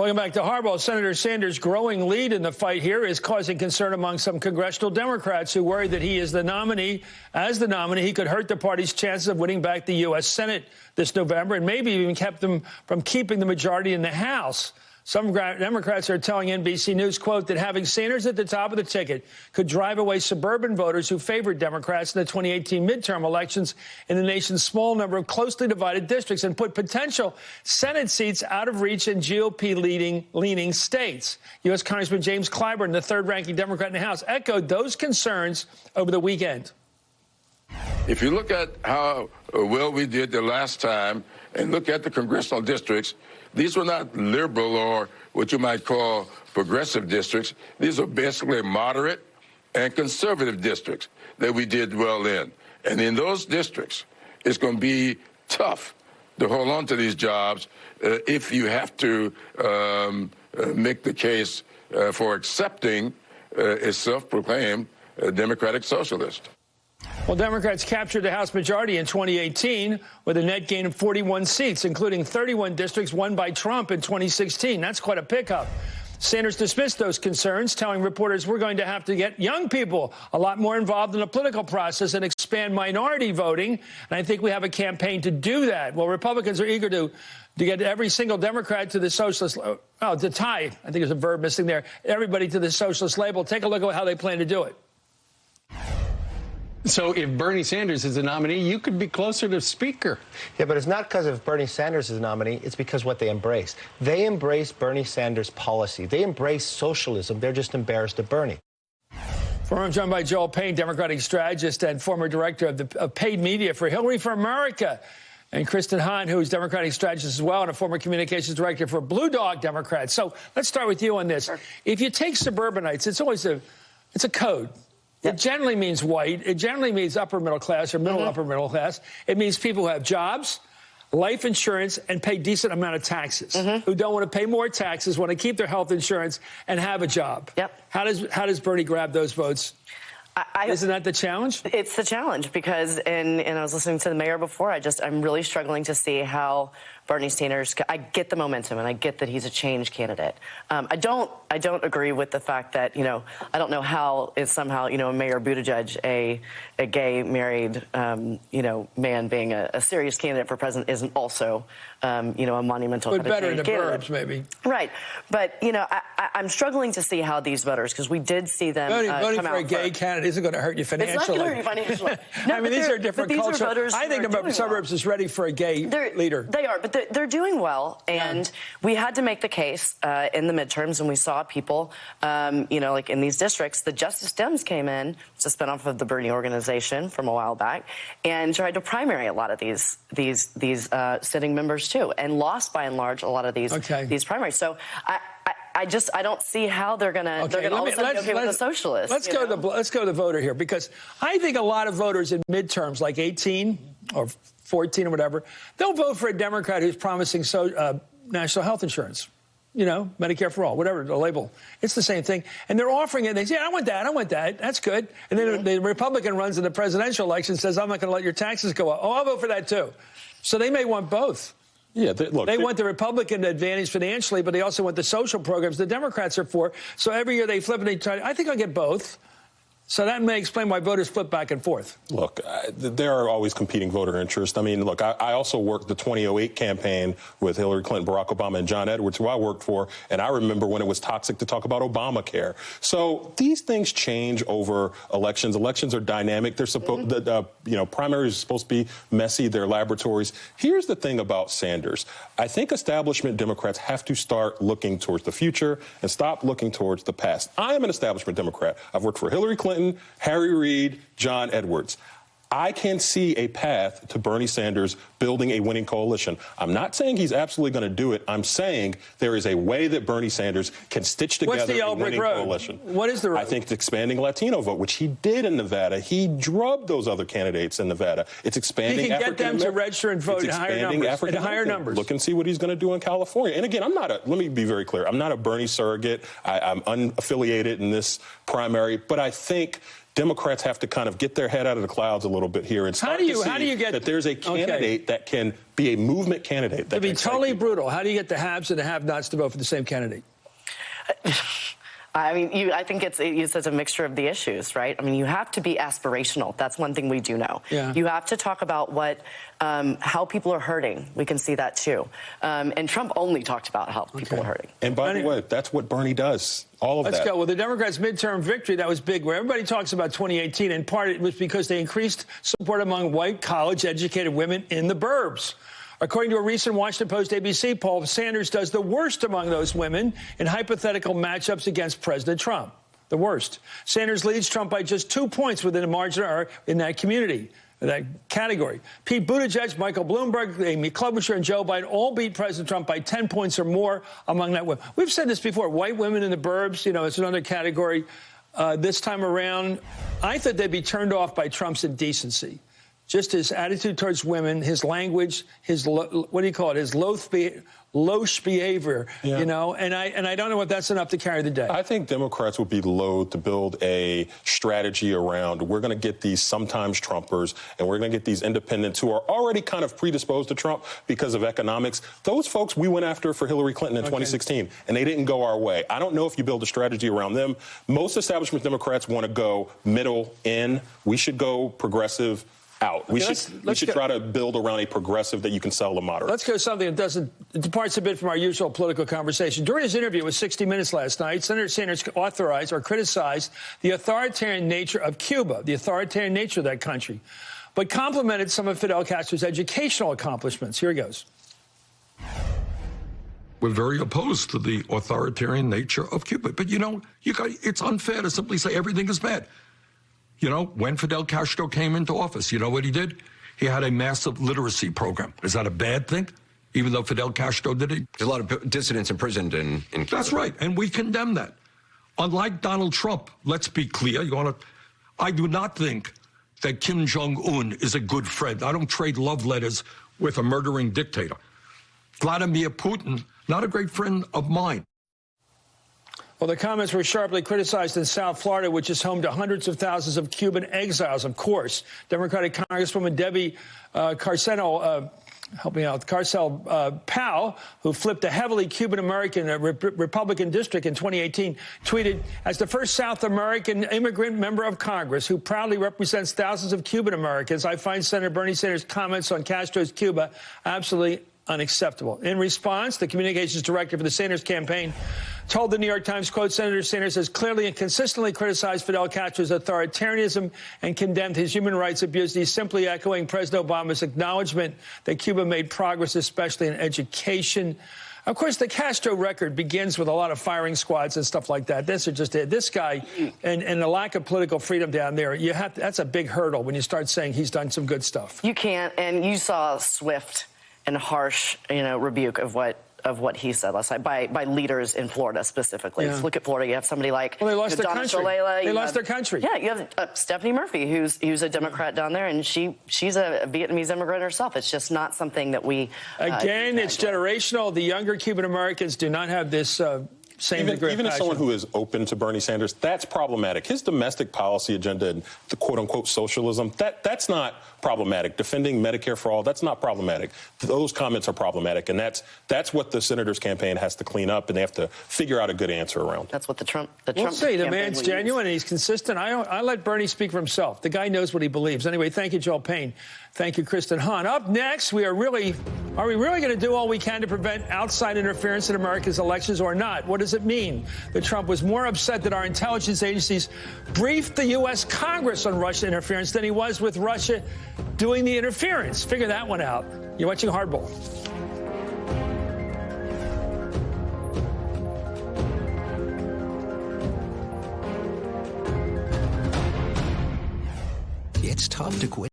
Welcome back to Hardball. Senator Sanders' growing lead in the fight here is causing concern among some congressional Democrats who worry that he is the nominee. As the nominee, he could hurt the party's chances of winning back the U.S. Senate this November and maybe even kept them from keeping the majority in the House. Some Democrats are telling NBC News, quote, that having Sanders at the top of the ticket could drive away suburban voters who favored Democrats in the 2018 midterm elections in the nation's small number of closely divided districts and put potential Senate seats out of reach in GOP-leaning states. U.S. Congressman James Clyburn, the third-ranking Democrat in the House, echoed those concerns over the weekend. If you look at how well we did the last time and look at the congressional districts, these were not liberal or what you might call progressive districts. These are basically moderate and conservative districts that we did well in. And in those districts, it's going to be tough to hold on to these jobs if you have to make the case for accepting a self-proclaimed democratic socialist. Well, Democrats captured the House majority in 2018 with a net gain of 41 seats, including 31 districts won by Trump in 2016. That's quite a pickup. Sanders dismissed those concerns, telling reporters we're going to have to get young people a lot more involved in the political process and expand minority voting. And I think we have a campaign to do that. Well, Republicans are eager to get every single Democrat to the socialist, to tie, I think there's a verb missing there, everybody to the socialist label. Take a look at how they plan to do it. So if Bernie Sanders is a nominee, you could be closer to Speaker. Yeah, but it's not because of Bernie Sanders is a nominee. It's because what they embrace. They embrace Bernie Sanders' policy. They embrace socialism. They're just embarrassed of Bernie. I'm joined by Joel Payne, Democratic strategist and former director of paid media for Hillary for America, and Kristen Hawn, who is Democratic strategist as well and a former communications director for Blue Dog Democrats. So let's start with you on this. Sure. If you take suburbanites, it's always a code. Yep. It generally means white. It generally means upper middle class or middle upper middle class. It means people who have jobs, life insurance, and pay decent amount of taxes. Who don't want to pay more taxes, want to keep their health insurance, and have a job. Yep. How does Bernie grab those votes? Isn't that the challenge? It's the challenge because, and I was listening to the mayor before, I'm really struggling to see how Bernie Sanders, I get the momentum and I get that he's a change candidate. I don't agree with the fact that, I don't know how is somehow, Mayor Buttigieg, a gay married, man being a serious candidate for president isn't also, a monumental but better in the burbs, maybe. Right. But, I'm struggling to see how these voters, because we did see them voting for a gay candidate isn't going to hurt you financially. It's not going to hurt you financially. No, I mean, these are different cultures. I think the suburbs is ready for a gay leader. They are, but they're doing well. And we had to make the case in the midterms, and we saw people, like in these districts, the Justice Dems came in, it's a spinoff of the Bernie organization from a while back, and tried to primary a lot of these sitting members too, and lost by and large a lot of these primaries. So I don't see how they're going to all of a sudden go with the socialists. Let's go to the voter here, because I think a lot of voters in midterms, like 18 or 14 or whatever, they'll vote for a Democrat who's promising national health insurance, Medicare for all, whatever the label. It's the same thing. And they're offering it. And they say, I want that. That's good. And then the Republican runs in the presidential election and says, I'm not going to let your taxes go up. Oh, I'll vote for that, too. So they may want both. Yeah, they want the Republican advantage financially, but they also want the social programs the Democrats are for. So every year they flip and they try. I think I'll get both. So that may explain why voters flip back and forth. Look, there are always competing voter interests. I mean, look, I also worked the 2008 campaign with Hillary Clinton, Barack Obama, and John Edwards, who I worked for. And I remember when it was toxic to talk about Obamacare. So these things change over elections. Elections are dynamic. They're supposed, primaries are supposed to be messy. They're laboratories. Here's the thing about Sanders. I think establishment Democrats have to start looking towards the future and stop looking towards the past. I am an establishment Democrat. I've worked for Hillary Clinton, Harry Reid, John Edwards. I can see a path to Bernie Sanders building a winning coalition. I'm not saying he's absolutely going to do it. I'm saying there is a way that Bernie Sanders can stitch together a winning coalition. What is the road? I think it's expanding Latino vote, which he did in Nevada. He drubbed those other candidates in Nevada. It's expanding. He can get them to register and vote in higher numbers. Look and see what he's going to do in California. And again, let me be very clear. I'm not a Bernie surrogate. I'm unaffiliated in this primary, but I think Democrats have to kind of get their head out of the clouds a little bit here and start to see that there's a candidate that can be a movement candidate. To be totally brutal, how do you get the haves and the have-nots to vote for the same candidate? I mean, I think it's a mixture of the issues, right? I mean, you have to be aspirational. That's one thing we do know. Yeah. You have to talk about how people are hurting. We can see that too. And Trump only talked about how people are hurting. And by the way, that's what Bernie does. All of that. Let's go. Well, the Democrats' midterm victory, that was big. Where everybody talks about 2018, in part it was because they increased support among white, college-educated women in the burbs. According to a recent Washington Post ABC poll, Sanders does the worst among those women in hypothetical matchups against President Trump. The worst. Sanders leads Trump by just 2 points within a margin in that community, in that category. Pete Buttigieg, Michael Bloomberg, Amy Klobuchar, and Joe Biden all beat President Trump by 10 points or more among that women. We've said this before. White women in the burbs, it's another category. This time around, I thought they'd be turned off by Trump's indecency. Just his attitude towards women, his language, his his loath behavior, and I don't know if that's enough to carry the day. I think Democrats would be loath to build a strategy around, we're going to get these sometimes Trumpers, and we're going to get these independents who are already kind of predisposed to Trump because of economics. Those folks we went after for Hillary Clinton in 2016, and they didn't go our way. I don't know if you build a strategy around them. Most establishment Democrats want to go middle in. We should go progressive out. We should try to build around a progressive that you can sell to moderate. Let's go to something that departs a bit from our usual political conversation. During his interview with 60 Minutes last night, Senator Sanders authorized or criticized the authoritarian nature of Cuba, the authoritarian nature of that country, but complimented some of Fidel Castro's educational accomplishments. Here he goes. We're very opposed to the authoritarian nature of Cuba. But, it's unfair to simply say everything is bad. When Fidel Castro came into office, you know what he did? He had a massive literacy program. Is that a bad thing? Even though Fidel Castro did it? There's a lot of dissidents imprisoned in Cuba. That's right, and we condemn that. Unlike Donald Trump, let's be clear. I do not think that Kim Jong-un is a good friend. I don't trade love letters with a murdering dictator. Vladimir Putin, not a great friend of mine. Well, the comments were sharply criticized in South Florida, which is home to hundreds of thousands of Cuban exiles, of course. Democratic Congresswoman Debbie Carcel Powell, who flipped a heavily Cuban-American Republican district in 2018, tweeted, as the first South American immigrant member of Congress who proudly represents thousands of Cuban Americans, I find Senator Bernie Sanders' comments on Castro's Cuba absolutely unacceptable. In response, the communications director for the Sanders campaign told the New York Times, quote, Senator Sanders has clearly and consistently criticized Fidel Castro's authoritarianism and condemned his human rights abuse. He's simply echoing President Obama's acknowledgement that Cuba made progress, especially in education. Of course, the Castro record begins with a lot of firing squads and stuff like that. This guy and the lack of political freedom down there, that's a big hurdle when you start saying he's done some good stuff. You can't, and you saw swift and harsh, rebuke of what he said last night by leaders in Florida specifically. Yeah. Just look at Florida. You have somebody like they lost their country. Shalala, they lost their country. Yeah, you have Stephanie Murphy, who's a Democrat down there, and she's a Vietnamese immigrant herself. It's just not something that we again. It's generational. The younger Cuban Americans do not have this. Even as someone who is open to Bernie Sanders, that's problematic. His domestic policy agenda and the quote-unquote socialism, that's not problematic. Defending Medicare for all, that's not problematic. Those comments are problematic, and that's what the Senators campaign has to clean up, and they have to figure out a good answer around. That's what the Trump we'll see. The man's genuine, and he's consistent. I let Bernie speak for himself. The guy knows what he believes. Anyway, thank you, Joel Payne. Thank you, Kristen. Hawn. Up next, are we really going to do all we can to prevent outside interference in America's elections or not? What does it mean that Trump was more upset that our intelligence agencies briefed the U.S. Congress on Russian interference than he was with Russia doing the interference? Figure that one out. You're watching Hardball. It's tough to quit.